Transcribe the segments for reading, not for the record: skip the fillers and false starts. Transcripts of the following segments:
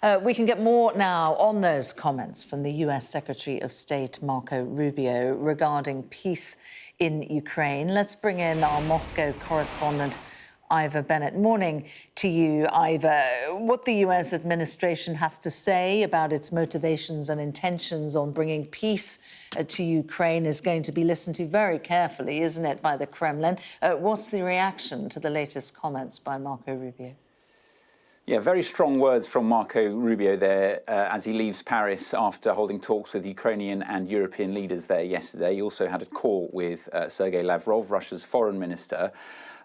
We can get more now on those comments from the US Secretary of State Marco Rubio regarding peace in Ukraine. Let's bring in our Moscow correspondent, Ivor Bennett. Morning to you, Ivor. What the US administration has to say about its motivations and intentions on bringing peace to Ukraine is going to be listened to very carefully, isn't it, by the Kremlin? What's the reaction to the latest comments by Marco Rubio? Yeah, very strong words from Marco Rubio there as he leaves Paris after holding talks with Ukrainian and European leaders there yesterday. He also had a call with Sergei Lavrov, Russia's foreign minister.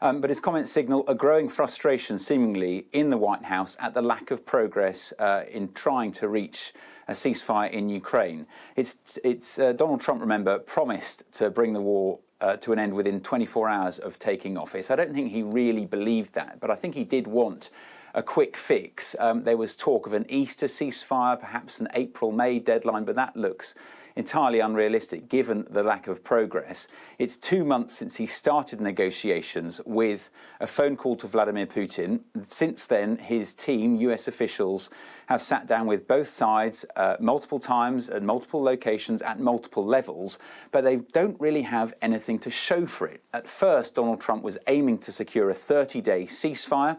But his comments signal a growing frustration, seemingly, in the White House at the lack of progress in trying to reach a ceasefire in Ukraine. It's Donald Trump, remember, promised to bring the war to an end within 24 hours of taking office. I don't think he really believed that, but I think he did want a quick fix. There was talk of an Easter ceasefire, perhaps an April-May deadline, but that looks entirely unrealistic given the lack of progress. It's 2 months since he started negotiations with a phone call to Vladimir Putin. Since then, his team, US officials, have sat down with both sides multiple times at multiple locations at multiple levels, but they don't really have anything to show for it. At first, Donald Trump was aiming to secure a 30-day ceasefire,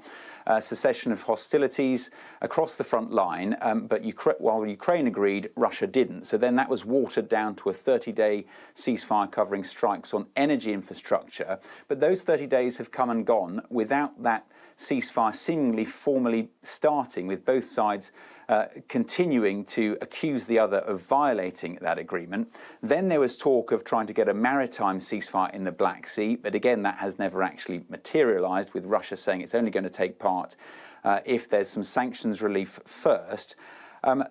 cessation of hostilities across the front line, but while Ukraine agreed, Russia didn't. So then that was watered down to a 30-day ceasefire covering strikes on energy infrastructure. But those 30 days have come and gone without that ceasefire seemingly formally starting, with both sides continuing to accuse the other of violating that agreement. Then there was talk of trying to get a maritime ceasefire in the Black Sea, but again, that has never actually materialized, with Russia saying it's only going to take part if there's some sanctions relief first.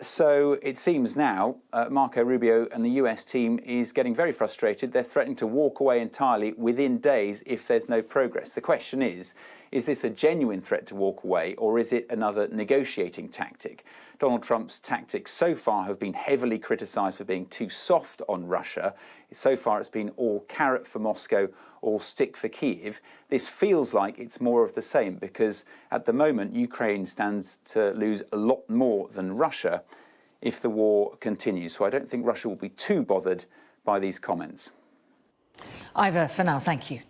So it seems now Marco Rubio and the US team is getting very frustrated. They're threatening to walk away entirely within days if there's no progress. The question is this a genuine threat to walk away, or is it another negotiating tactic? Donald Trump's tactics so far have been heavily criticised for being too soft on Russia. So far it's been all carrot for Moscow, all stick for Kyiv. This feels like it's more of the same, because at the moment Ukraine stands to lose a lot more than Russia if the war continues. So I don't think Russia will be too bothered by these comments. Ivor, for now, thank you.